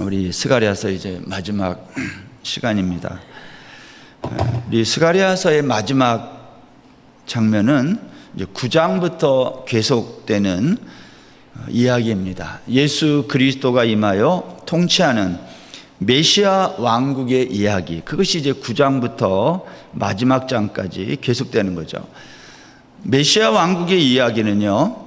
우리 스가랴서 이제 마지막 시간입니다. 우리 스가랴서의 마지막 장면은 이제 9장부터 계속되는 이야기입니다. 예수 그리스도가 임하여 통치하는 메시아 왕국의 이야기, 그것이 이제 9장부터 마지막 장까지 계속되는 거죠. 메시아 왕국의 이야기는요,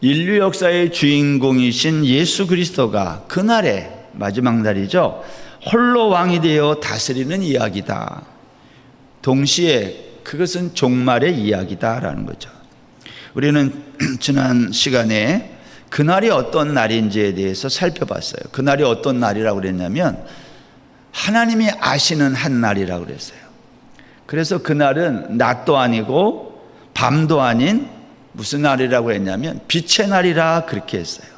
인류 역사의 주인공이신 예수 그리스도가 그날에, 마지막 날이죠, 홀로 왕이 되어 다스리는 이야기다. 동시에 그것은 종말의 이야기다라는 거죠. 우리는 지난 시간에 그날이 어떤 날인지에 대해서 살펴봤어요. 그날이 어떤 날이라고 그랬냐면 하나님이 아시는 한 날이라고 그랬어요. 그래서 그날은 낮도 아니고 밤도 아닌 무슨 날이라고 했냐면 빛의 날이라 그렇게 했어요.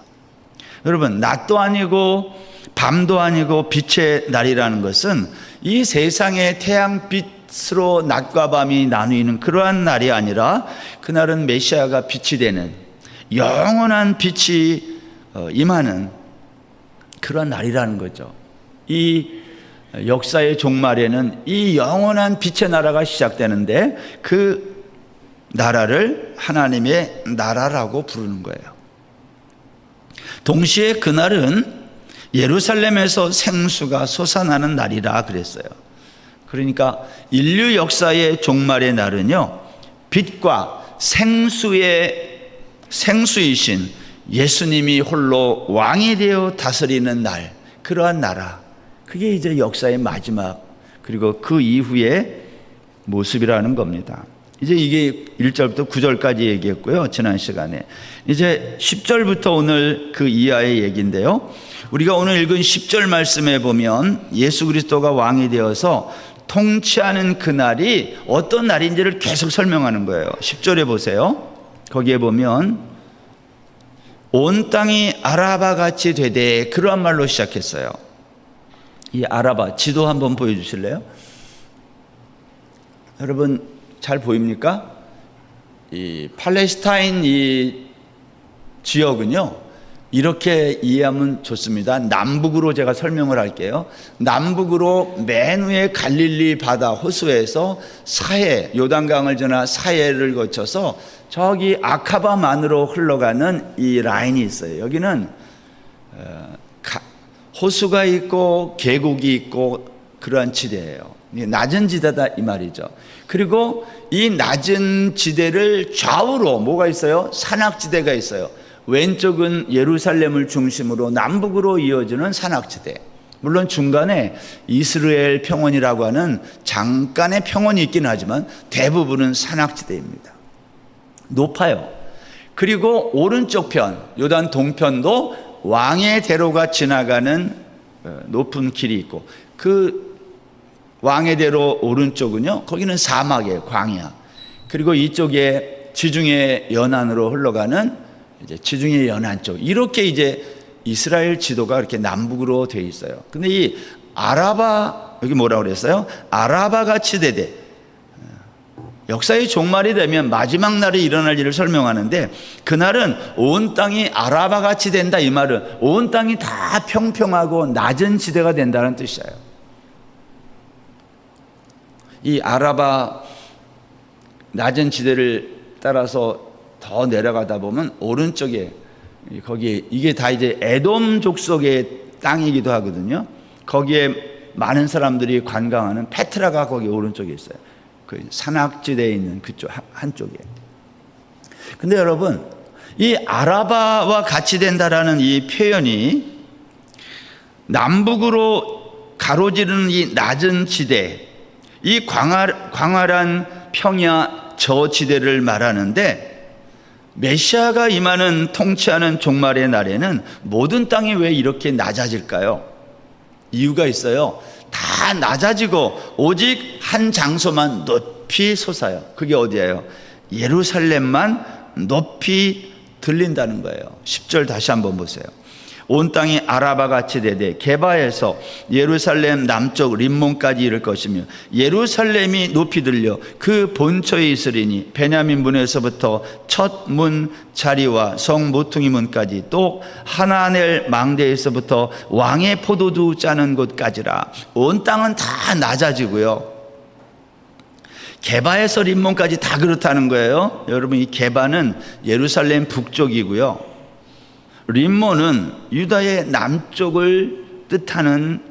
여러분, 낮도 아니고 밤도 아니고 빛의 날이라는 것은 이 세상의 태양빛으로 낮과 밤이 나누는 그러한 날이 아니라 그날은 메시아가 빛이 되는 영원한 빛이 임하는 그런 날이라는 거죠. 이 역사의 종말에는 이 영원한 빛의 나라가 시작되는데 그 나라를 하나님의 나라라고 부르는 거예요. 동시에 그날은 예루살렘에서 생수가 솟아나는 날이라 그랬어요. 그러니까 인류 역사의 종말의 날은요, 빛과 생수이신 예수님이 홀로 왕이 되어 다스리는 날, 그러한 나라, 그게 이제 역사의 마지막, 그리고 그 이후의 모습이라는 겁니다. 이제 이게 1절부터 9절까지 얘기했고요, 지난 시간에. 이제 10절부터 오늘 그 이하의 얘기인데요, 우리가 오늘 읽은 10절 말씀에 보면 예수 그리스도가 왕이 되어서 통치하는 그날이 어떤 날인지를 계속 설명하는 거예요. 10절에 보세요. 거기에 보면 온 땅이 아라바 같이 되되, 그러한 말로 시작했어요. 이 아라바 지도 한번 보여주실래요? 여러분 잘 보입니까? 이 팔레스타인 이 지역은요, 이렇게 이해하면 좋습니다. 남북으로 제가 설명을 할게요. 남북으로 맨 위에 갈릴리 바다 호수에서 사해, 요단강을 지나 사해를 거쳐서 저기 아카바만으로 흘러가는 이 라인이 있어요. 여기는 호수가 있고 계곡이 있고 그러한 지대예요. 낮은 지대다 이 말이죠. 그리고 이 낮은 지대를 좌우로 뭐가 있어요? 산악지대가 있어요. 왼쪽은 예루살렘을 중심으로 남북으로 이어지는 산악지대, 물론 중간에 이스라엘 평원이라고 하는 잠깐의 평원이 있긴 하지만 대부분은 산악지대입니다. 높아요. 그리고 오른쪽 편, 요단 동편도 왕의 대로가 지나가는 높은 길이 있고, 그 왕의 대로 오른쪽은요, 거기는 사막이에요, 광야. 그리고 이쪽에 지중해 연안으로 흘러가는 이제 지중해 연안 쪽, 이렇게 이제 이스라엘 지도가 이렇게 남북으로 되어 있어요. 근데 이 아라바, 여기 뭐라고 그랬어요? 아라바 같이 되되, 역사의 종말이 되면 마지막 날에 일어날 일을 설명하는데, 그날은 온 땅이 아라바 같이 된다. 이 말은 온 땅이 다 평평하고 낮은 지대가 된다는 뜻이에요. 이 아라바 낮은 지대를 따라서 더 내려가다 보면 오른쪽에 거기에 이게 다 이제 에돔 족속의 땅이기도 하거든요. 거기에 많은 사람들이 관광하는 페트라가 거기 오른쪽에 있어요. 그 산악지대에 있는 그쪽 한쪽에. 근데 여러분, 이 아라바와 같이 된다라는 이 표현이 남북으로 가로지르는 이 낮은 지대, 이 광활한 평야 저 지대를 말하는데, 메시아가 임하는 통치하는 종말의 날에는 모든 땅이 왜 이렇게 낮아질까요? 이유가 있어요. 다 낮아지고 오직 한 장소만 높이 솟아요. 그게 어디예요? 예루살렘만 높이 들린다는 거예요. 10절 다시 한번 보세요. 온 땅이 아라바 같이 되되 게바에서 예루살렘 남쪽 림몬까지 이를 것이며 예루살렘이 높이 들려 그 본처에 있으리니 베냐민 문에서부터 첫 문 자리와 성 모퉁이 문까지 또 하나넬 망대에서부터 왕의 포도주 짜는 곳까지라. 온 땅은 다 낮아지고요. 게바에서 림몬까지 다 그렇다는 거예요. 여러분, 이 게바는 예루살렘 북쪽이고요. 림몬은 유다의 남쪽을 뜻하는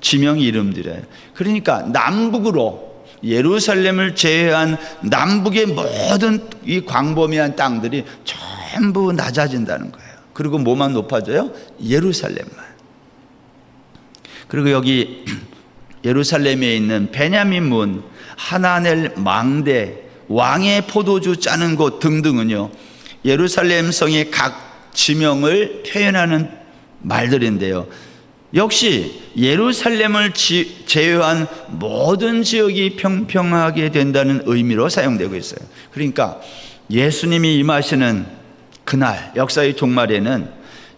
지명 이름들이에요. 그러니까 남북으로 예루살렘을 제외한 남북의 모든 이 광범위한 땅들이 전부 낮아진다는 거예요. 그리고 뭐만 높아져요? 예루살렘만. 그리고 여기 예루살렘에 있는 베냐민 문, 하나넬 망대, 왕의 포도주 짜는 곳 등등은요, 예루살렘 성의 각 지명을 표현하는 말들인데요. 역시 예루살렘을 제외한 모든 지역이 평평하게 된다는 의미로 사용되고 있어요. 그러니까 예수님이 임하시는 그날, 역사의 종말에는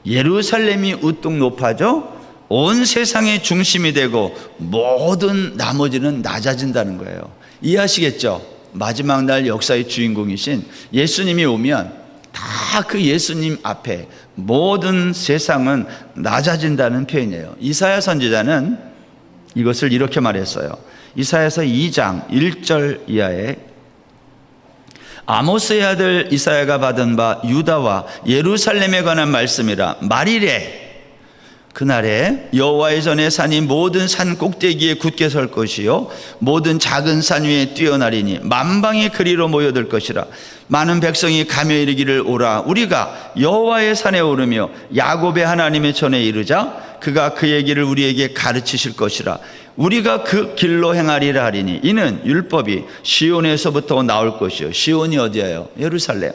예루살렘이 우뚝 높아져 온 세상의 중심이 되고 모든 나머지는 낮아진다는 거예요. 이해하시겠죠? 마지막 날 역사의 주인공이신 예수님이 오면 다 그 예수님 앞에 모든 세상은 낮아진다는 표현이에요. 이사야 선지자는 이것을 이렇게 말했어요. 이사야서 2장 1절 이하에 아모스의 아들 이사야가 받은 바 유다와 예루살렘에 관한 말씀이라. 말이래. 그날에 여호와의 전에 산이 모든 산 꼭대기에 굳게 설 것이요 모든 작은 산 위에 뛰어나리니 만방의 그리로 모여들 것이라. 많은 백성이 가며 이르기를 오라. 우리가 여호와의 산에 오르며 야곱의 하나님의 전에 이르자. 그가 그의 길을 우리에게 가르치실 것이라. 우리가 그 길로 행하리라 하리니 이는 율법이 시온에서부터 나올 것이요. 시온이 어디예요? 예루살렘.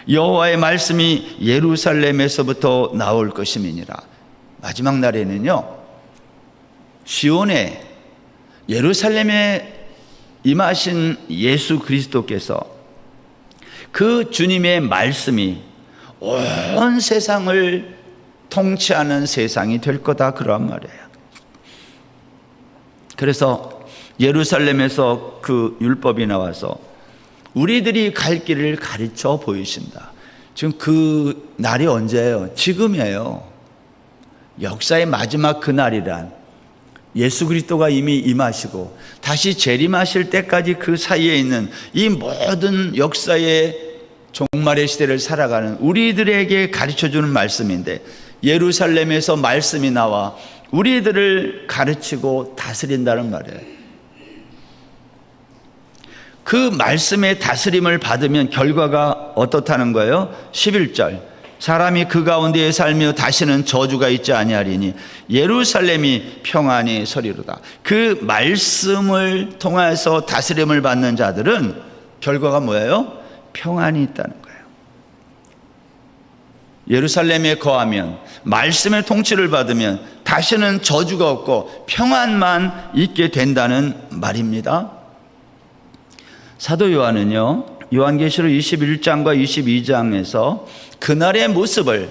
여호와의 말씀이 예루살렘에서부터 나올 것임이니라. 마지막 날에는요, 시온에 예루살렘에 임하신 예수 그리스도께서 그 주님의 말씀이 온 세상을 통치하는 세상이 될 거다, 그런 말이에요. 그래서 예루살렘에서 그 율법이 나와서 우리들이 갈 길을 가르쳐 보이신다. 지금 그 날이 언제예요? 지금이에요. 역사의 마지막 그날이란 예수 그리스도가 이미 임하시고 다시 재림하실 때까지 그 사이에 있는 이 모든 역사의 종말의 시대를 살아가는 우리들에게 가르쳐주는 말씀인데, 예루살렘에서 말씀이 나와 우리들을 가르치고 다스린다는 말이에요. 그 말씀의 다스림을 받으면 결과가 어떻다는 거예요? 11절 사람이 그 가운데에 살며 다시는 저주가 있지 아니하리니 예루살렘이 평안히 서리로다. 그 말씀을 통해서 다스림을 받는 자들은 결과가 뭐예요? 평안이 있다는 거예요. 예루살렘에 거하면, 말씀의 통치를 받으면 다시는 저주가 없고 평안만 있게 된다는 말입니다. 사도 요한은요, 요한계시록 21장과 22장에서 그날의 모습을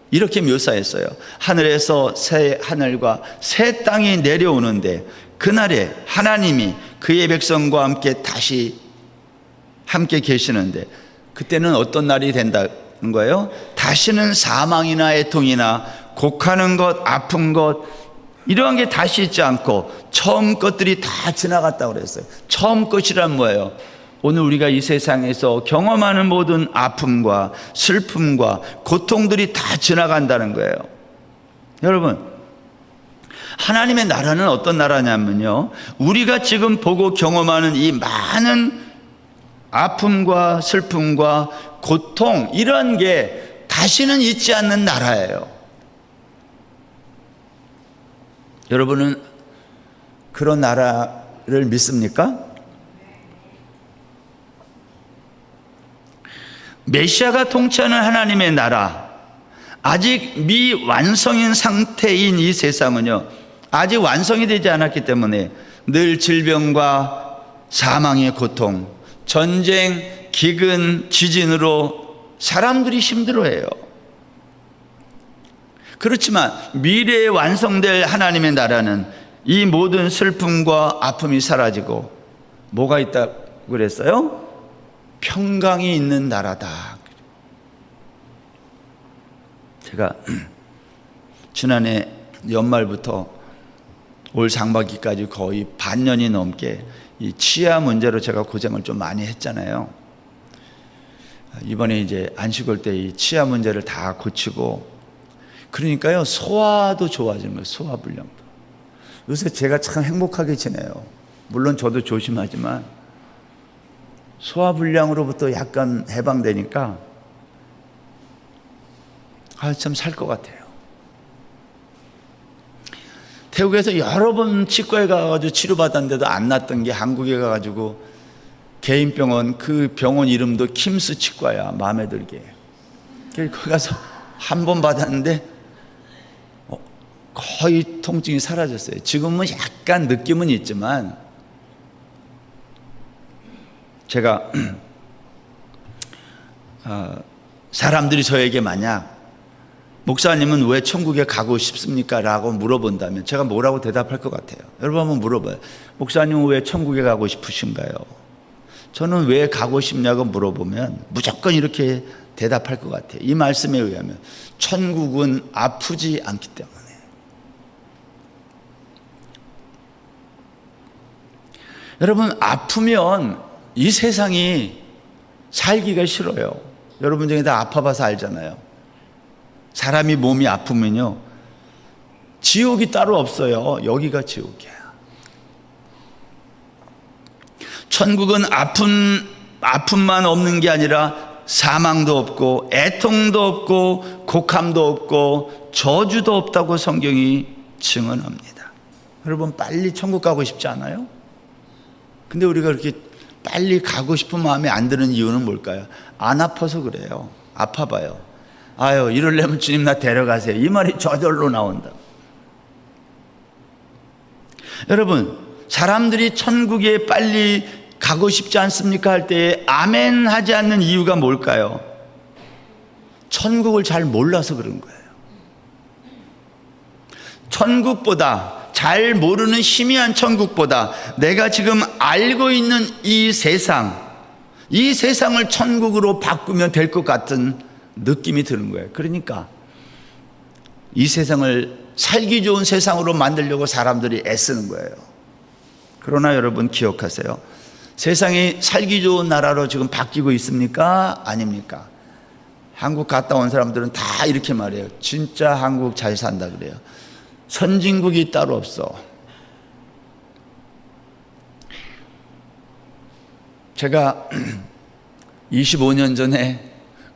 이렇게 묘사했어요. 하늘에서 새 하늘과 새 땅이 내려오는데 그날에 하나님이 그의 백성과 함께 다시 함께 계시는데, 그때는 어떤 날이 된다는 거예요? 다시는 사망이나 애통이나 곡하는 것, 아픈 것, 이러한 게 다시 있지 않고 처음 것들이 다 지나갔다고 그랬어요. 처음 것이란 뭐예요? 오늘 우리가 이 세상에서 경험하는 모든 아픔과 슬픔과 고통들이 다 지나간다는 거예요. 여러분, 하나님의 나라는 어떤 나라냐면요, 우리가 지금 보고 경험하는 이 많은 아픔과 슬픔과 고통, 이런 게 다시는 있지 않는 나라예요. 여러분은 그런 나라를 믿습니까? 메시아가 통치하는 하나님의 나라, 아직 미완성인 상태인 이 세상은요, 아직 완성이 되지 않았기 때문에 늘 질병과 사망의 고통, 전쟁, 기근, 지진으로 사람들이 힘들어해요. 그렇지만 미래에 완성될 하나님의 나라는 이 모든 슬픔과 아픔이 사라지고 뭐가 있다고 그랬어요? 평강이 있는 나라다. 제가 지난해 연말부터 올 상반기까지 거의 반년이 넘게 이 치아 문제로 제가 고생을 좀 많이 했잖아요. 이번에 이제 안식 올 때 이 치아 문제를 다 고치고, 그러니까요, 소화도 좋아지는 거예요. 소화불량도. 요새 제가 참 행복하게 지내요. 물론 저도 조심하지만 소화불량으로부터 약간 해방되니까 참 살 것 같아요. 태국에서 여러 번 치과에 가가지고 치료받았는데도 안 낫던 게 한국에 가가지고 개인 병원, 그 병원 이름도 킴스 치과야. 마음에 들게. 거기 가서 한 번 받았는데 거의 통증이 사라졌어요. 지금은 약간 느낌은 있지만, 제가 사람들이 저에게 만약 목사님은 왜 천국에 가고 싶습니까? 라고 물어본다면 제가 뭐라고 대답할 것 같아요? 여러분 한번 물어봐요. 목사님은 왜 천국에 가고 싶으신가요? 저는 왜 가고 싶냐고 물어보면 무조건 이렇게 대답할 것 같아요. 이 말씀에 의하면 천국은 아프지 않기 때문에. 여러분, 아프면 이 세상이 살기가 싫어요. 여러분 중에 다 아파봐서 알잖아요. 사람이 몸이 아프면요, 지옥이 따로 없어요. 여기가 지옥이야. 천국은 아픔만 없는 게 아니라 사망도 없고 애통도 없고 곡함도 없고 저주도 없다고 성경이 증언합니다. 여러분, 빨리 천국 가고 싶지 않아요? 근데 우리가 그렇게 빨리 가고 싶은 마음이 안 드는 이유는 뭘까요? 안 아파서 그래요. 아파봐요. 아유, 이러려면 주님 나 데려가세요. 이 말이 저절로 나온다. 여러분, 사람들이 천국에 빨리 가고 싶지 않습니까? 할 때에 아멘 하지 않는 이유가 뭘까요? 천국을 잘 몰라서 그런 거예요. 천국보다, 잘 모르는 희미한 천국보다 내가 지금 알고 있는 이 세상을 천국으로 바꾸면 될 것 같은 느낌이 드는 거예요. 그러니까 이 세상을 살기 좋은 세상으로 만들려고 사람들이 애쓰는 거예요. 그러나 여러분 기억하세요. 세상이 살기 좋은 나라로 지금 바뀌고 있습니까? 아닙니까? 한국 갔다 온 사람들은 다 이렇게 말해요. 진짜 한국 잘 산다 그래요. 선진국이 따로 없어. 제가 25년 전에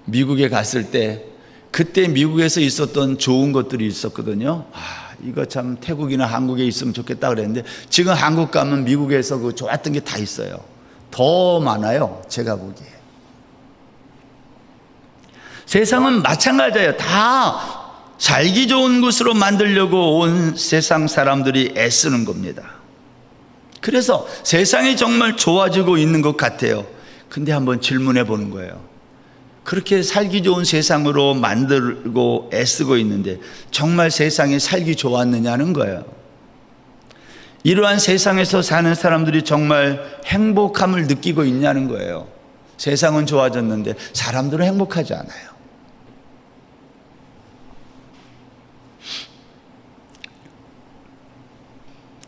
미국에 갔을 때, 그때 미국에서 있었던 좋은 것들이 있었거든요. 이거 참 태국이나 한국에 있으면 좋겠다 그랬는데, 지금 한국 가면 미국에서 그 좋았던 게 다 있어요. 더 많아요, 제가 보기에. 세상은 마찬가지예요. 다 살기 좋은 곳으로 만들려고 온 세상 사람들이 애쓰는 겁니다. 그래서 세상이 정말 좋아지고 있는 것 같아요. 근데 한번 질문해 보는 거예요. 그렇게 살기 좋은 세상으로 만들고 애쓰고 있는데 정말 세상이 살기 좋았느냐는 거예요. 이러한 세상에서 사는 사람들이 정말 행복함을 느끼고 있냐는 거예요. 세상은 좋아졌는데 사람들은 행복하지 않아요.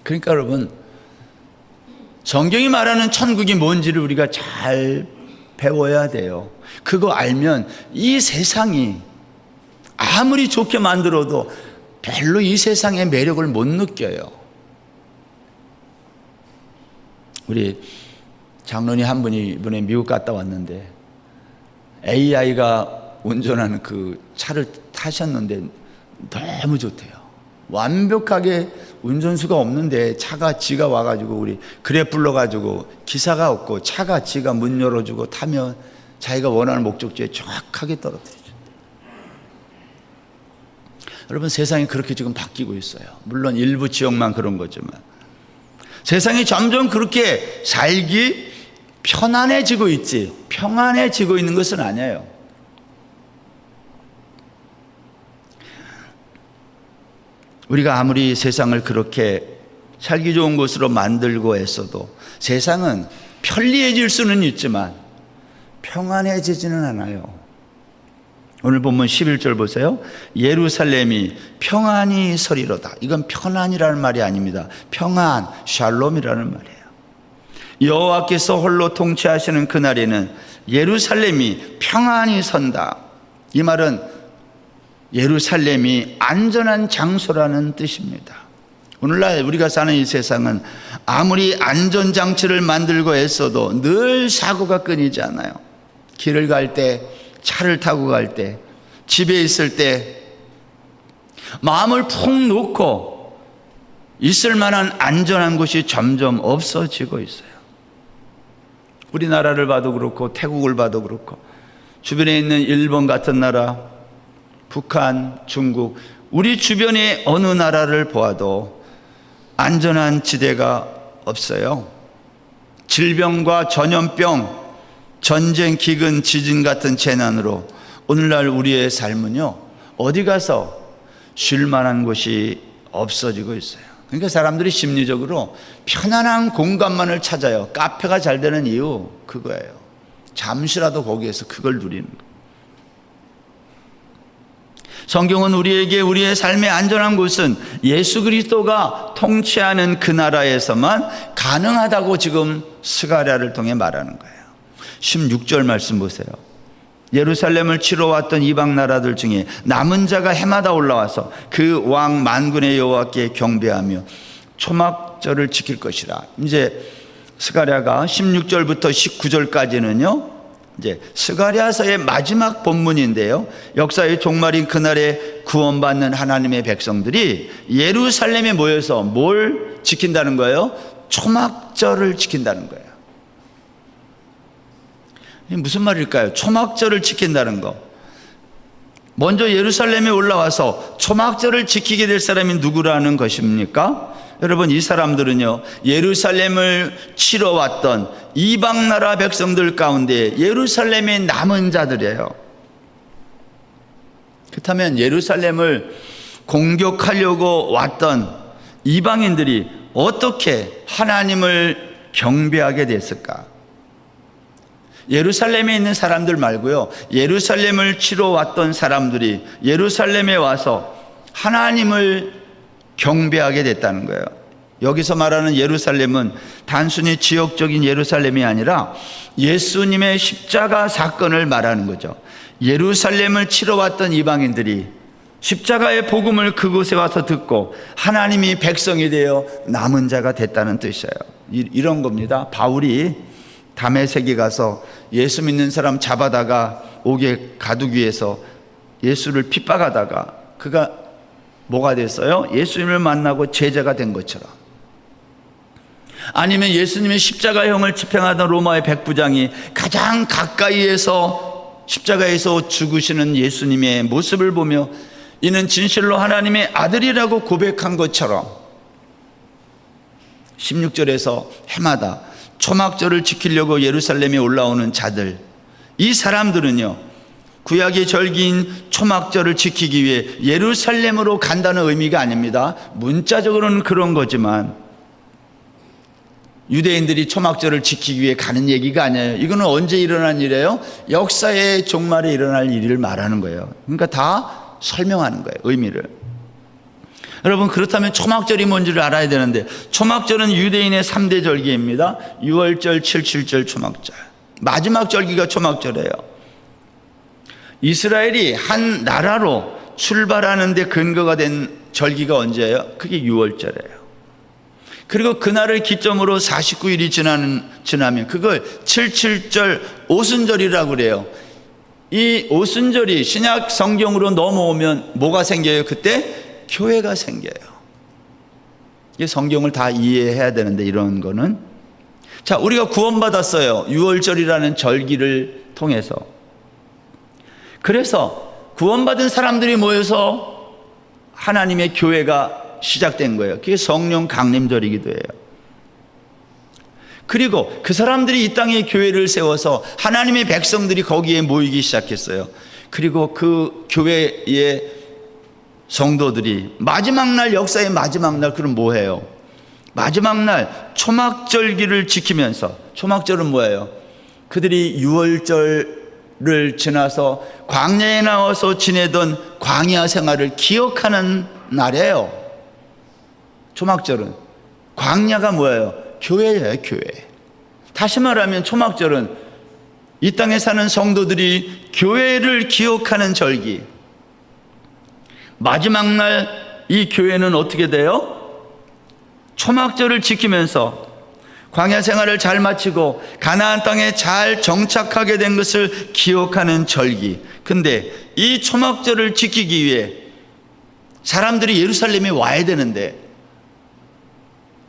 그러니까 여러분, 성경이 말하는 천국이 뭔지를 우리가 잘 배워야 돼요. 그거 알면 이 세상이 아무리 좋게 만들어도 별로 이 세상의 매력을 못 느껴요. 우리 장로님 한 분이 이번에 미국 갔다 왔는데 AI가 운전하는 그 차를 타셨는데 너무 좋대요. 완벽하게 운전수가 없는데 차가 지가 와가지고 우리 그랩 불러가지고 기사가 없고 차가 지가 문 열어주고 타면 자기가 원하는 목적지에 정확하게 떨어뜨리죠. 여러분, 세상이 그렇게 지금 바뀌고 있어요. 물론 일부 지역만 그런 거지만 세상이 점점 그렇게 살기 편안해지고 있지, 평안해지고 있는 것은 아니에요. 우리가 아무리 세상을 그렇게 살기 좋은 곳으로 만들고 애써도 세상은 편리해질 수는 있지만 평안해지지는 않아요. 오늘 본문 11절 보세요. 예루살렘이 평안히 서리로다. 이건 편안이라는 말이 아닙니다. 평안, 샬롬이라는 말이에요. 여호와께서 홀로 통치하시는 그날에는 예루살렘이 평안히 선다. 이 말은 예루살렘이 안전한 장소라는 뜻입니다. 오늘날 우리가 사는 이 세상은 아무리 안전장치를 만들고 애써도 늘 사고가 끊이지 않아요. 길을 갈 때, 차를 타고 갈 때, 집에 있을 때 마음을 푹 놓고 있을 만한 안전한 곳이 점점 없어지고 있어요. 우리나라를 봐도 그렇고 태국을 봐도 그렇고 주변에 있는 일본 같은 나라, 북한, 중국, 우리 주변의 어느 나라를 보아도 안전한 지대가 없어요. 질병과 전염병, 전쟁, 기근, 지진 같은 재난으로 오늘날 우리의 삶은요, 어디 가서 쉴 만한 곳이 없어지고 있어요. 그러니까 사람들이 심리적으로 편안한 공간만을 찾아요. 카페가 잘 되는 이유 그거예요. 잠시라도 거기에서 그걸 누리는 거예요. 성경은 우리에게 우리의 삶의 안전한 곳은 예수 그리스도가 통치하는 그 나라에서만 가능하다고 지금 스가랴를 통해 말하는 거예요. 16절 말씀 보세요. 예루살렘을 치러 왔던 이방 나라들 중에 남은 자가 해마다 올라와서 그 왕 만군의 여호와께 경배하며 초막절을 지킬 것이라. 이제 스가랴가 16절부터 19절까지는요 이제 스가랴서의 마지막 본문인데요, 역사의 종말인 그날에 구원받는 하나님의 백성들이 예루살렘에 모여서 뭘 지킨다는 거예요? 초막절을 지킨다는 거예요. 무슨 말일까요? 초막절을 지킨다는 거. 먼저 예루살렘에 올라와서 초막절을 지키게 될 사람이 누구라는 것입니까? 여러분, 이 사람들은요, 예루살렘을 치러 왔던 이방 나라 백성들 가운데 예루살렘의 남은 자들이에요. 그렇다면 예루살렘을 공격하려고 왔던 이방인들이 어떻게 하나님을 경배하게 됐을까? 예루살렘에 있는 사람들 말고요, 예루살렘을 치러 왔던 사람들이 예루살렘에 와서 하나님을 경배하게 됐다는 거예요. 여기서 말하는 예루살렘은 단순히 지역적인 예루살렘이 아니라 예수님의 십자가 사건을 말하는 거죠. 예루살렘을 치러 왔던 이방인들이 십자가의 복음을 그곳에 와서 듣고 하나님이 백성이 되어 남은 자가 됐다는 뜻이에요. 이런 겁니다. 바울이 다메섹에 가서 예수 믿는 사람 잡아다가 옥에 가두기 위해서 예수를 핍박하다가 그가 뭐가 됐어요? 예수님을 만나고 제자가 된 것처럼. 아니면 예수님의 십자가형을 집행하던 로마의 백부장이 가장 가까이에서 십자가에서 죽으시는 예수님의 모습을 보며 이는 진실로 하나님의 아들이라고 고백한 것처럼 16절에서 해마다 초막절을 지키려고 예루살렘에 올라오는 자들, 이 사람들은요, 구약의 절기인 초막절을 지키기 위해 예루살렘으로 간다는 의미가 아닙니다. 문자적으로는 그런 거지만 유대인들이 초막절을 지키기 위해 가는 얘기가 아니에요. 이거는 언제 일어난 일이에요? 역사의 종말에 일어날 일을 말하는 거예요. 그러니까 다 설명하는 거예요, 의미를. 여러분, 그렇다면 초막절이 뭔지를 알아야 되는데, 초막절은 유대인의 3대 절기입니다. 6월절, 7.7절 초막절. 마지막 절기가 초막절이에요. 이스라엘이 한 나라로 출발하는 데 근거가 된 절기가 언제예요? 그게 6월절이에요. 그리고 그날을 기점으로 49일이 지나면 그걸 7.7절 오순절이라고 그래요. 이 오순절이 신약 성경으로 넘어오면 뭐가 생겨요? 그때 교회가 생겨요. 이 성경을 다 이해해야 되는데, 이런 거는. 자, 우리가 구원받았어요. 6월절이라는 절기를 통해서. 그래서 구원받은 사람들이 모여서 하나님의 교회가 시작된 거예요. 그게 성령 강림절이기도 해요. 그리고 그 사람들이 이 땅에 교회를 세워서 하나님의 백성들이 거기에 모이기 시작했어요. 그리고 그 교회에 성도들이 마지막 날, 역사의 마지막 날, 그럼 뭐 해요? 마지막 날 초막절기를 지키면서, 초막절은 뭐예요? 그들이 유월절을 지나서 광야에 나와서 지내던 광야 생활을 기억하는 날이에요. 초막절은. 광야가 뭐예요? 교회예요, 교회. 다시 말하면 초막절은 이 땅에 사는 성도들이 교회를 기억하는 절기. 마지막 날 이 교회는 어떻게 돼요? 초막절을 지키면서 광야 생활을 잘 마치고 가나안 땅에 잘 정착하게 된 것을 기억하는 절기. 근데 이 초막절을 지키기 위해 사람들이 예루살렘에 와야 되는데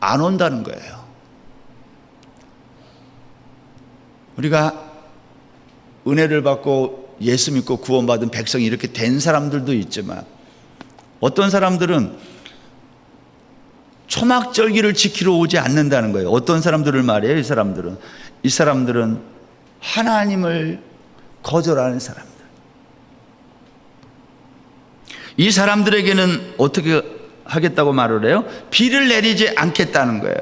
안 온다는 거예요. 우리가 은혜를 받고 예수 믿고 구원받은 백성이 이렇게 된 사람들도 있지만, 어떤 사람들은 초막절기를 지키러 오지 않는다는 거예요. 어떤 사람들을 말해요? 이 사람들은 하나님을 거절하는 사람들. 이 사람들에게는 어떻게 하겠다고 말을 해요? 비를 내리지 않겠다는 거예요.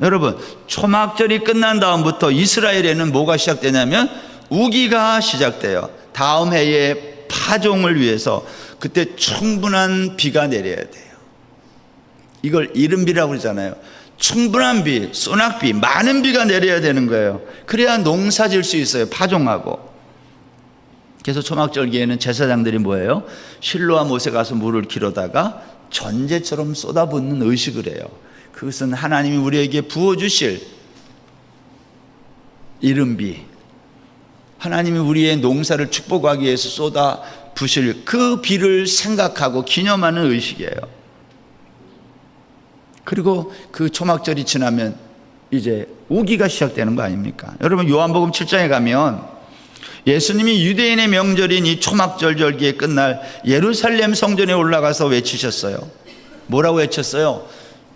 여러분, 초막절이 끝난 다음부터 이스라엘에는 뭐가 시작되냐면 우기가 시작돼요. 다음 해에 파종을 위해서 그때 충분한 비가 내려야 돼요. 이걸 이른비라고 그러잖아요. 충분한 비, 소낙비, 많은 비가 내려야 되는 거예요. 그래야 농사 질 수 있어요. 파종하고. 그래서 초막절기에는 제사장들이 뭐예요? 실로와 못에 가서 물을 기르다가 전제처럼 쏟아붓는 의식을 해요. 그것은 하나님이 우리에게 부어주실 이른비, 하나님이 우리의 농사를 축복하기 위해서 쏟아 부실 그 비를 생각하고 기념하는 의식이에요. 그리고 그 초막절이 지나면 이제 우기가 시작되는 거 아닙니까? 여러분, 요한복음 7장에 가면 예수님이 유대인의 명절인 이 초막절 절기에 끝날 예루살렘 성전에 올라가서 외치셨어요. 뭐라고 외쳤어요?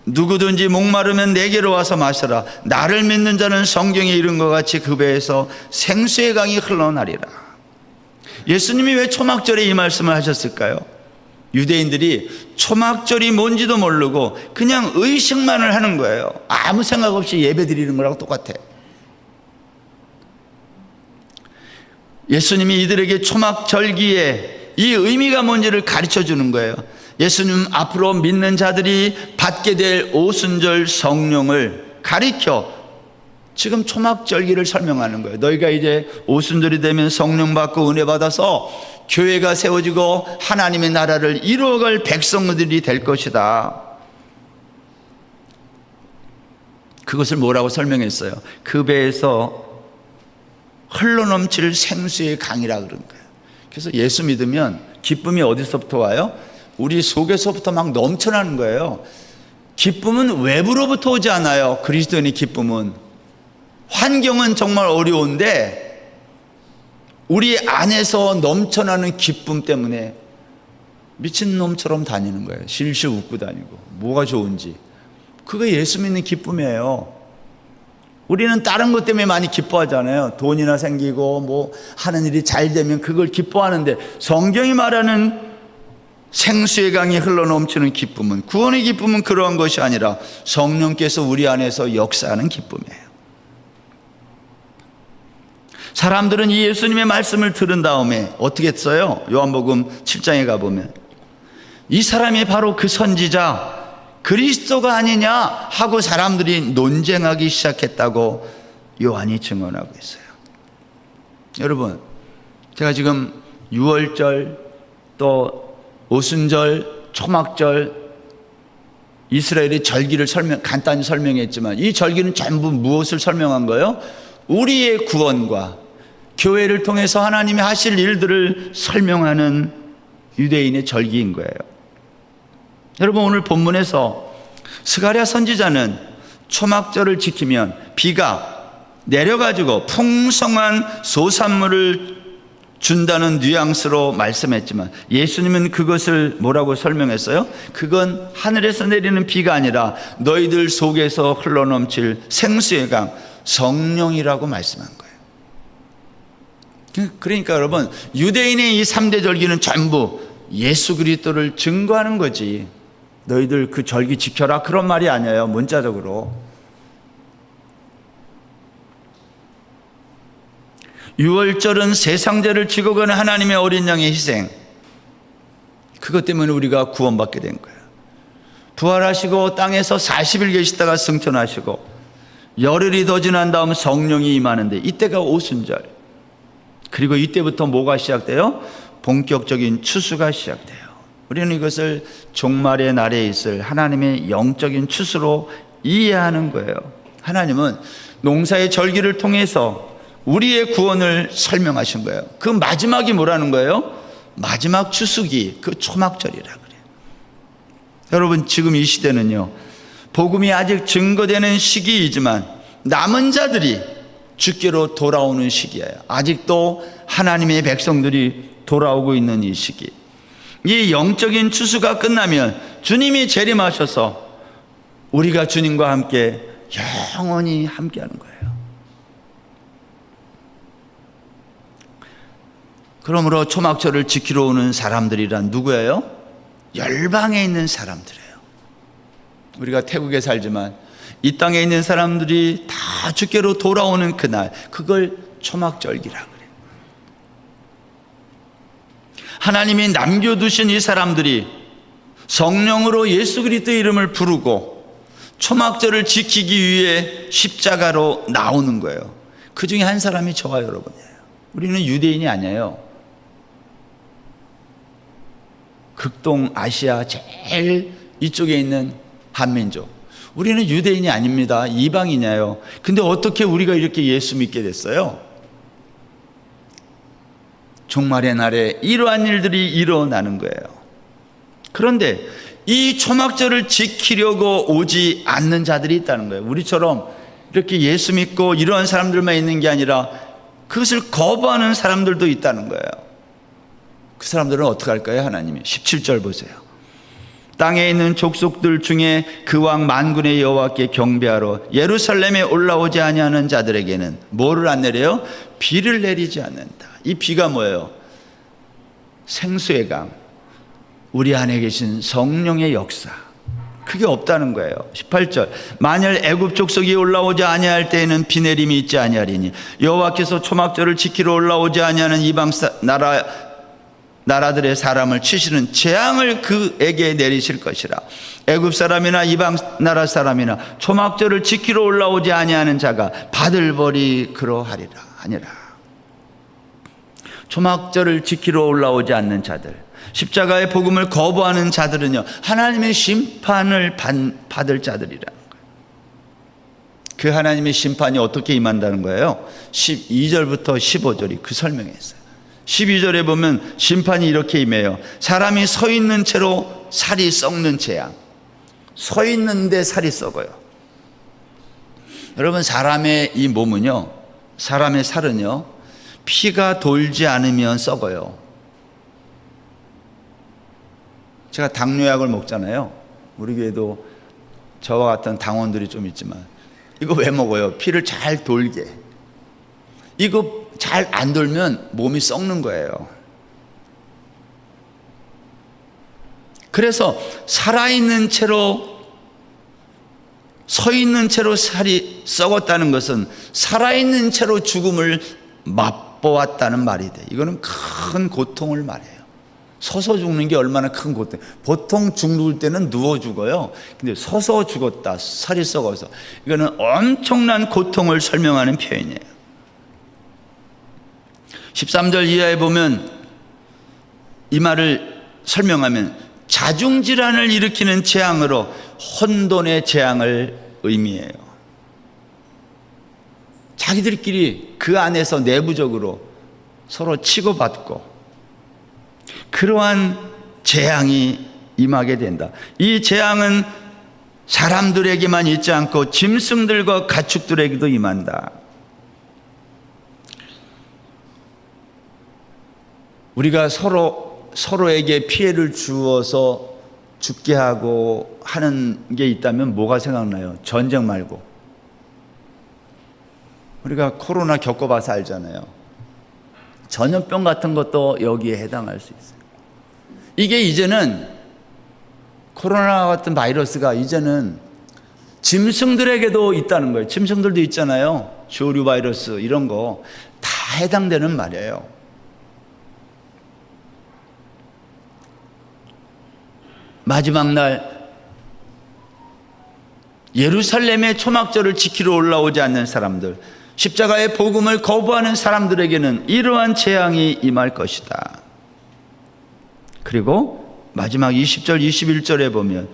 누구든지 목마르면 내게로 와서 마셔라. 나를 믿는 자는 성경에 이른 것 같이 그 배에서 생수의 강이 흘러나리라. 예수님이 왜 초막절에 이 말씀을 하셨을까요? 유대인들이 초막절이 뭔지도 모르고 그냥 의식만을 하는 거예요. 아무 생각 없이 예배 드리는 거랑 똑같아. 예수님이 이들에게 초막절기에 이 의미가 뭔지를 가르쳐 주는 거예요. 예수님 앞으로 믿는 자들이 받게 될 오순절 성령을 가리켜 지금 초막절기를 설명하는 거예요. 너희가 이제 오순절이 되면 성령 받고 은혜 받아서 교회가 세워지고 하나님의 나라를 이루어갈 백성들이 될 것이다. 그것을 뭐라고 설명했어요? 그 배에서 흘러넘칠 생수의 강이라 그런 거예요. 그래서 예수 믿으면 기쁨이 어디서부터 와요? 우리 속에서부터 막 넘쳐나는 거예요. 기쁨은 외부로부터 오지 않아요. 그리스도인의 기쁨은. 환경은 정말 어려운데 우리 안에서 넘쳐나는 기쁨 때문에 미친놈처럼 다니는 거예요. 실실 웃고 다니고. 뭐가 좋은지. 그게 예수 믿는 기쁨이에요. 우리는 다른 것 때문에 많이 기뻐하잖아요. 돈이나 생기고 뭐 하는 일이 잘 되면 그걸 기뻐하는데, 성경이 말하는 생수의 강이 흘러넘치는 기쁨은, 구원의 기쁨은 그러한 것이 아니라 성령께서 우리 안에서 역사하는 기쁨이에요. 사람들은 이 예수님의 말씀을 들은 다음에 어떻게 했어요? 요한복음 7장에 가보면 이 사람이 바로 그 선지자 그리스도가 아니냐 하고 사람들이 논쟁하기 시작했다고 요한이 증언하고 있어요. 여러분, 제가 지금 유월절 또 오순절, 초막절, 이스라엘의 절기를 간단히 설명했지만 이 절기는 전부 무엇을 설명한 거예요? 우리의 구원과 교회를 통해서 하나님이 하실 일들을 설명하는 유대인의 절기인 거예요. 여러분, 오늘 본문에서 스가랴 선지자는 초막절을 지키면 비가 내려가지고 풍성한 소산물을 준다는 뉘앙스로 말씀했지만 예수님은 그것을 뭐라고 설명했어요? 그건 하늘에서 내리는 비가 아니라 너희들 속에서 흘러넘칠 생수의 강, 성령이라고 말씀한 거예요. 그러니까 여러분, 유대인의 이 3대 절기는 전부 예수 그리스도를 증거하는 거지. 너희들 그 절기 지켜라 그런 말이 아니에요. 문자적으로. 유월절은 세상죄를 지고 가는 하나님의 어린 양의 희생, 그것 때문에 우리가 구원받게 된 거예요. 부활하시고 땅에서 40일 계시다가 승천하시고 열흘이 더 지난 다음 성령이 임하는데 이때가 오순절. 그리고 이때부터 뭐가 시작돼요? 본격적인 추수가 시작돼요. 우리는 이것을 종말의 날에 있을 하나님의 영적인 추수로 이해하는 거예요. 하나님은 농사의 절기를 통해서 우리의 구원을 설명하신 거예요. 그 마지막이 뭐라는 거예요? 마지막 추수기, 그 초막절이라 그래요. 여러분, 지금 이 시대는요, 복음이 아직 증거되는 시기이지만 남은 자들이 주께로 돌아오는 시기예요. 아직도 하나님의 백성들이 돌아오고 있는 이 시기. 이 영적인 추수가 끝나면 주님이 재림하셔서 우리가 주님과 함께 영원히 함께하는 거예요. 그러므로 초막절을 지키러 오는 사람들이란 누구예요? 열방에 있는 사람들이에요. 우리가 태국에 살지만 이 땅에 있는 사람들이 다 주께로 돌아오는 그날, 그걸 초막절기라고 그래요. 하나님이 남겨두신 이 사람들이 성령으로 예수 그리스도의 이름을 부르고 초막절을 지키기 위해 십자가로 나오는 거예요. 그 중에 한 사람이 저와 여러분이에요. 우리는 유대인이 아니에요. 극동 아시아 제일 이쪽에 있는 한민족. 우리는 유대인이 아닙니다. 이방인이에요. 근데 어떻게 우리가 이렇게 예수 믿게 됐어요? 종말의 날에 이러한 일들이 일어나는 거예요. 그런데 이 초막절을 지키려고 오지 않는 자들이 있다는 거예요. 우리처럼 이렇게 예수 믿고 이러한 사람들만 있는 게 아니라 그것을 거부하는 사람들도 있다는 거예요. 그 사람들은 어떻게 할까요? 하나님이 17절 보세요. 땅에 있는 족속들 중에 그 왕 만군의 여호와께 경배하러 예루살렘에 올라오지 아니하는 자들에게는 뭐를 안 내려요? 비를 내리지 않는다. 이 비가 뭐예요? 생수의 강, 우리 안에 계신 성령의 역사, 그게 없다는 거예요. 18절, 만일 애굽 족속이 올라오지 아니할 때에는 비 내림이 있지 아니하리니 여호와께서 초막절을 지키러 올라오지 아니하는 이방 나라들의 사람을 치시는 재앙을 그에게 내리실 것이라. 애굽 사람이나 이방 나라 사람이나 초막절을 지키러 올라오지 아니하는 자가 받을 벌이 그러하리라 아니라. 초막절을 지키러 올라오지 않는 자들, 십자가의 복음을 거부하는 자들은요, 하나님의 심판을 받을 자들이라는 거예요. 그 하나님의 심판이 어떻게 임한다는 거예요? 12절부터 15절이 그 설명했어요. 12절에 보면 심판이 이렇게 임해요. 사람이 서 있는 채로 살이 썩는 재앙. 서 있는데 살이 썩어요. 여러분, 사람의 이 몸은요, 사람의 살은요, 피가 돌지 않으면 썩어요. 제가 당뇨약을 먹잖아요. 우리 교회도 저와 같은 당원들이 좀 있지만 이거 왜 먹어요? 피를 잘 돌게. 이거 잘 안 돌면 몸이 썩는 거예요. 그래서 살아있는 채로, 서 있는 채로 살이 썩었다는 것은 살아있는 채로 죽음을 맛보았다는 말이 돼. 이거는 큰 고통을 말해요. 서서 죽는 게 얼마나 큰 고통. 보통 죽을 때는 누워 죽어요. 근데 서서 죽었다, 살이 썩어서. 이거는 엄청난 고통을 설명하는 표현이에요. 13절 이하에 보면 이 말을 설명하면 자중질환을 일으키는 재앙으로 혼돈의 재앙을 의미해요. 자기들끼리 그 안에서 내부적으로 서로 치고받고 그러한 재앙이 임하게 된다. 이 재앙은 사람들에게만 있지 않고 짐승들과 가축들에게도 임한다. 우리가 서로에게 피해를 주어서 죽게 하고 하는 게 있다면 뭐가 생각나요? 전쟁 말고. 우리가 코로나 겪어봐서 알잖아요. 전염병 같은 것도 여기에 해당할 수 있어요. 이게 이제는 코로나 같은 바이러스가 이제는 짐승들에게도 있다는 거예요. 짐승들도 있잖아요. 조류 바이러스 이런 거 다 해당되는 말이에요. 마지막 날 예루살렘의 초막절을 지키러 올라오지 않는 사람들, 십자가의 복음을 거부하는 사람들에게는 이러한 재앙이 임할 것이다. 그리고 마지막 20절 21절에 보면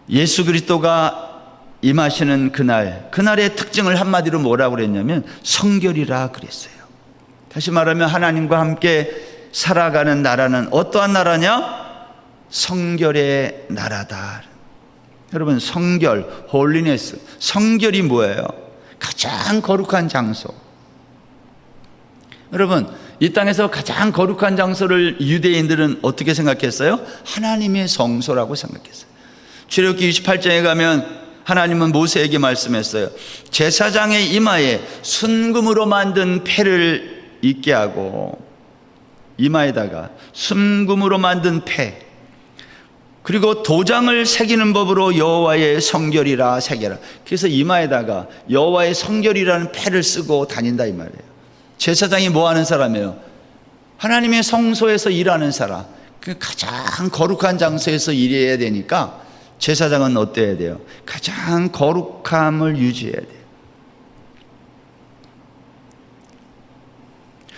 예수 그리스도가 임하시는 그날의 특징을 한마디로 뭐라고 그랬냐면 성결이라 그랬어요. 다시 말하면 하나님과 함께 살아가는 나라는 어떠한 나라냐? 성결의 나라다. 여러분, 성결, 홀리네스, 성결이 뭐예요? 가장 거룩한 장소. 여러분, 이 땅에서 가장 거룩한 장소를 유대인들은 어떻게 생각했어요? 하나님의 성소라고 생각했어요. 출애굽기 28장에 가면 하나님은 모세에게 말씀했어요. 제사장의 이마에 순금으로 만든 패를 있게 하고, 이마에다가 순금으로 만든 패, 그리고 도장을 새기는 법으로 여호와의 성결이라 새겨라. 그래서 이마에다가 여호와의 성결이라는 패를 쓰고 다닌다 이 말이에요. 제사장이 뭐 하는 사람이에요? 하나님의 성소에서 일하는 사람. 그 가장 거룩한 장소에서 일해야 되니까 제사장은 어때야 돼요? 가장 거룩함을 유지해야 돼요.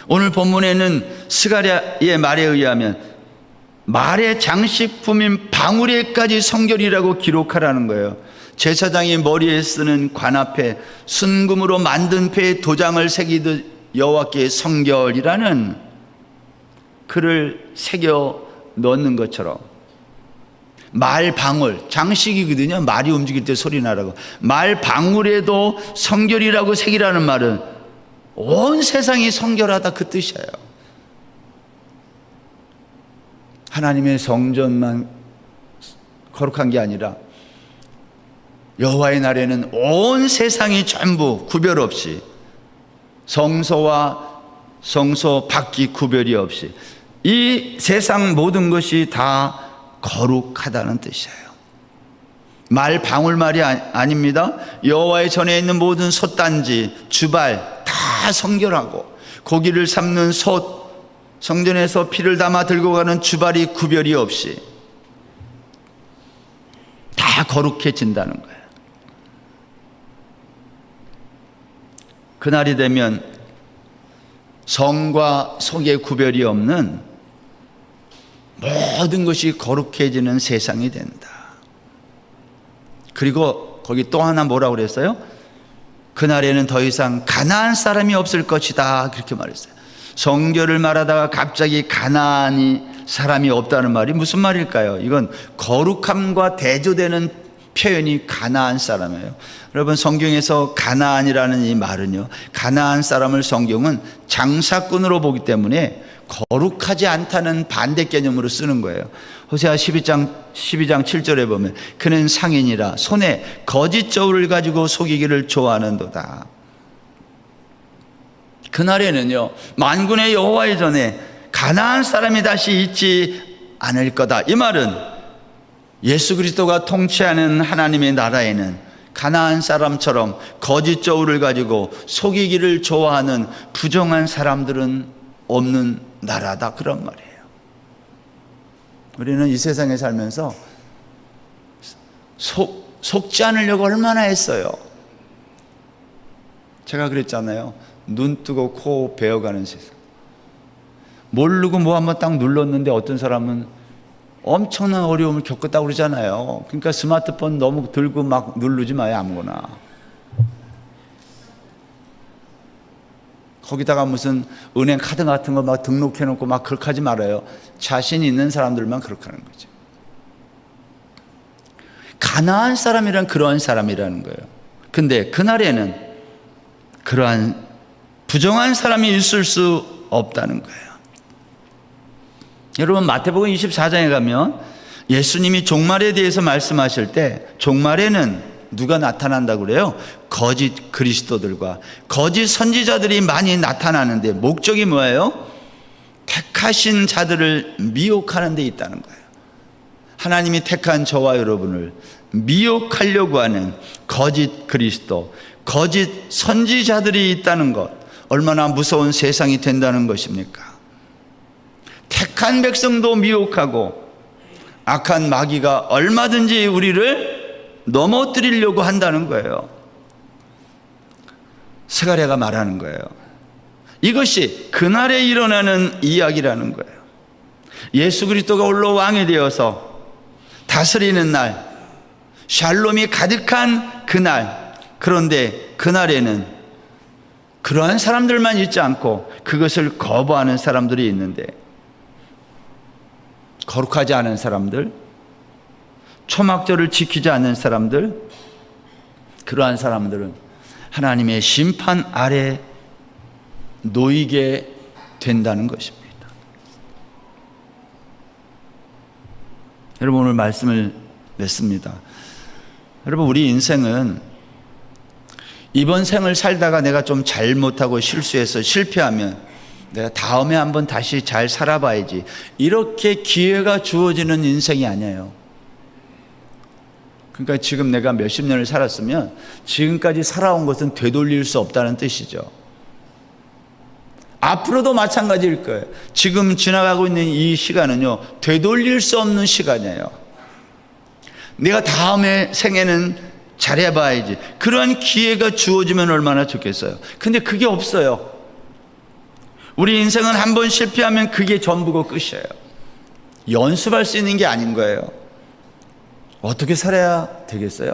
오늘 본문에는 스가랴의 말에 의하면 말의 장식품인 방울에까지 성결이라고 기록하라는 거예요. 제사장이 머리에 쓰는 관앞에 순금으로 만든 패에 도장을 새기듯 여호와께 성결이라는 글을 새겨 넣는 것처럼, 말 방울, 장식이거든요. 말이 움직일 때 소리 나라고. 말 방울에도 성결이라고 새기라는 말은 온 세상이 성결하다 그 뜻이에요. 하나님의 성전만 거룩한 게 아니라 여호와의 날에는 온 세상이 전부 구별 없이, 성소와 성소 밖이 구별이 없이 이 세상 모든 것이 다 거룩하다는 뜻이에요. 말 방울말이 아닙니다. 여호와의 전에 있는 모든 솥단지, 주발 다 성결하고, 고기를 삶는 솥, 성전에서 피를 담아 들고 가는 주발이 구별이 없이 다 거룩해진다는 거예요. 그날이 되면 성과 속의 구별이 없는 모든 것이 거룩해지는 세상이 된다. 그리고 거기 또 하나 뭐라고 그랬어요? 그날에는 더 이상 가나안 사람이 없을 것이다, 그렇게 말했어요. 성결을 말하다가 갑자기 가나안이 사람이 없다는 말이 무슨 말일까요? 이건 거룩함과 대조되는 표현이 가나안 사람이에요. 여러분, 성경에서 가나안이라는 이 말은요, 가나안 사람을 성경은 장사꾼으로 보기 때문에 거룩하지 않다는 반대 개념으로 쓰는 거예요. 호세아 12장 7절에 보면 그는 상인이라 손에 거짓 저울을 가지고 속이기를 좋아하는도다. 그날에는요, 만군의 여호와의 전에 가나안 사람이 다시 있지 않을 거다. 이 말은 예수 그리스도가 통치하는 하나님의 나라에는 가나안 사람처럼 거짓 저울을 가지고 속이기를 좋아하는 부정한 사람들은 없는 나라다, 그런 말이에요. 우리는 이 세상에 살면서 속지 않으려고 얼마나 했어요. 제가 그랬잖아요. 눈 뜨고 코 베어가는 세상. 모르고 뭐 한번 딱 눌렀는데 어떤 사람은 엄청난 어려움을 겪었다고 그러잖아요. 그러니까 스마트폰 너무 들고 막 누르지 마요, 아무거나. 거기다가 무슨 은행 카드 같은 거 막 등록해 놓고 막 그렇게 하지 말아요. 자신 있는 사람들만 그렇게 하는 거죠. 가나안 사람이란 그러한 사람이라는 거예요. 근데 그날에는 그러한 부정한 사람이 있을 수 없다는 거예요. 여러분, 마태복음 24장에 가면 예수님이 종말에 대해서 말씀하실 때 종말에는 누가 나타난다고 그래요? 거짓 그리스도들과 거짓 선지자들이 많이 나타나는데 목적이 뭐예요? 택하신 자들을 미혹하는 데 있다는 거예요. 하나님이 택한 저와 여러분을 미혹하려고 하는 거짓 그리스도, 거짓 선지자들이 있다는 것, 얼마나 무서운 세상이 된다는 것입니까? 택한 백성도 미혹하고 악한 마귀가 얼마든지 우리를 넘어뜨리려고 한다는 거예요. 스가랴가 말하는 거예요. 이것이 그날에 일어나는 이야기라는 거예요. 예수 그리스도가 홀로 왕이 되어서 다스리는 날, 샬롬이 가득한 그날, 그런데 그날에는 그러한 사람들만 있지 않고 그것을 거부하는 사람들이 있는데, 거룩하지 않은 사람들, 초막절을 지키지 않는 사람들, 그러한 사람들은 하나님의 심판 아래 놓이게 된다는 것입니다. 여러분, 오늘 말씀을 냈습니다. 여러분, 우리 인생은 이번 생을 살다가 내가 좀 잘못하고 실수해서 실패하면 내가 다음에 한번 다시 잘 살아봐야지, 이렇게 기회가 주어지는 인생이 아니에요. 그러니까 지금 내가 몇십 년을 살았으면 지금까지 살아온 것은 되돌릴 수 없다는 뜻이죠. 앞으로도 마찬가지일 거예요. 지금 지나가고 있는 이 시간은요, 되돌릴 수 없는 시간이에요. 내가 다음에 생에는 잘해봐야지, 그러한 기회가 주어지면 얼마나 좋겠어요. 근데 그게 없어요. 우리 인생은 한번 실패하면 그게 전부고 끝이에요. 연습할 수 있는 게 아닌 거예요. 어떻게 살아야 되겠어요?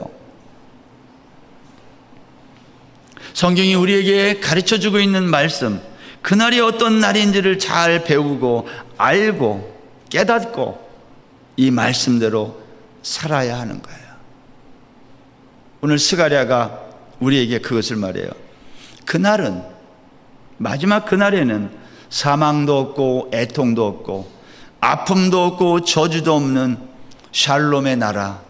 성경이 우리에게 가르쳐주고 있는 말씀, 그날이 어떤 날인지를 잘 배우고 알고 깨닫고 이 말씀대로 살아야 하는 거예요. 오늘 스가랴가 우리에게 그것을 말해요. 그날은, 마지막 그날에는 사망도 없고 애통도 없고 아픔도 없고 저주도 없는 샬롬의 나라,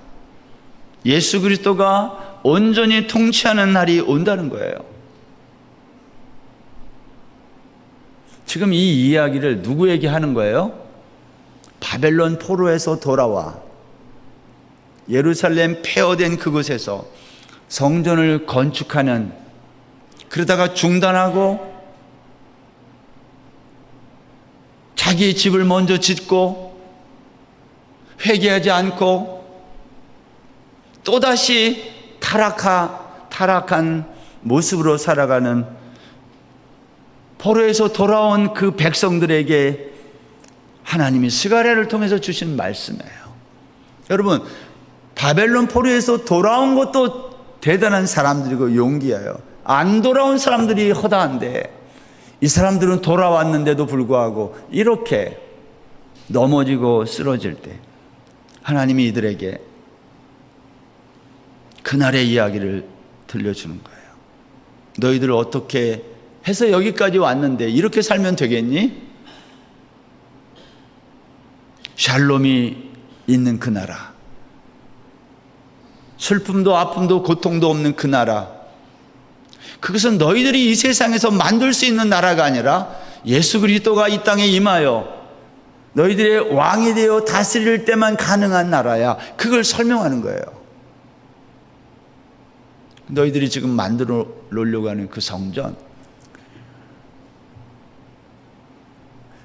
예수 그리스도가 온전히 통치하는 날이 온다는 거예요. 지금 이 이야기를 누구에게 하는 거예요? 바벨론 포로에서 돌아와 예루살렘 폐허된 그곳에서 성전을 건축하는, 그러다가 중단하고 자기의 집을 먼저 짓고 회개하지 않고 또다시 타락한 모습으로 살아가는 포로에서 돌아온 그 백성들에게 하나님이 스가랴를 통해서 주신 말씀이에요. 여러분, 바벨론 포로에서 돌아온 것도 대단한 사람들이고 용기예요. 안 돌아온 사람들이 허다한데, 이 사람들은 돌아왔는데도 불구하고 이렇게 넘어지고 쓰러질 때 하나님이 이들에게 그날의 이야기를 들려주는 거예요. 너희들 어떻게 해서 여기까지 왔는데 이렇게 살면 되겠니? 샬롬이 있는 그 나라, 슬픔도 아픔도 고통도 없는 그 나라, 그것은 너희들이 이 세상에서 만들 수 있는 나라가 아니라 예수 그리스도가 이 땅에 임하여 너희들의 왕이 되어 다스릴 때만 가능한 나라야. 그걸 설명하는 거예요. 너희들이 지금 만들어 놓으려고 하는 그 성전,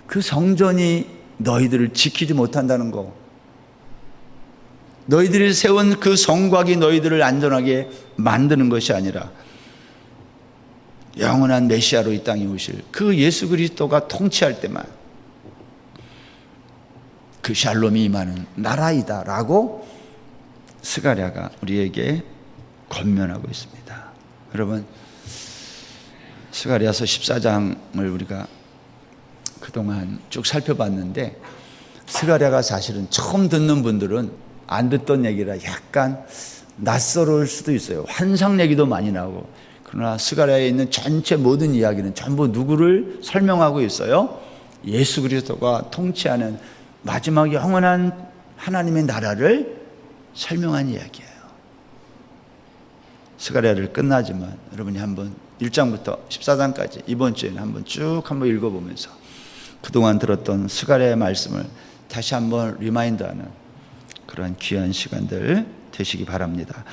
그 성전이 너희들을 지키지 못한다는 거, 너희들이 세운 그 성곽이 너희들을 안전하게 만드는 것이 아니라 영원한 메시아로 이 땅에 오실 그 예수 그리스도가 통치할 때만 그 샬롬이 임하는 나라이다 라고 스가랴가 우리에게 권면하고 있습니다. 여러분, 스가랴서 14장을 우리가 그동안 쭉 살펴봤는데, 스가랴가 사실은 처음 듣는 분들은 안 듣던 얘기라 약간 낯설을 수도 있어요. 환상 얘기도 많이 나오고. 그러나 스가랴에 있는 전체 모든 이야기는 전부 누구를 설명하고 있어요? 예수 그리스도가 통치하는 마지막 영원한 하나님의 나라를 설명한 이야기예요. 스가랴를 끝나지만 여러분이 한번 1장부터 14장까지 이번 주에는 한번 쭉 읽어보면서 그동안 들었던 스가랴의 말씀을 다시 한번 리마인드하는 그런 귀한 시간들 되시기 바랍니다.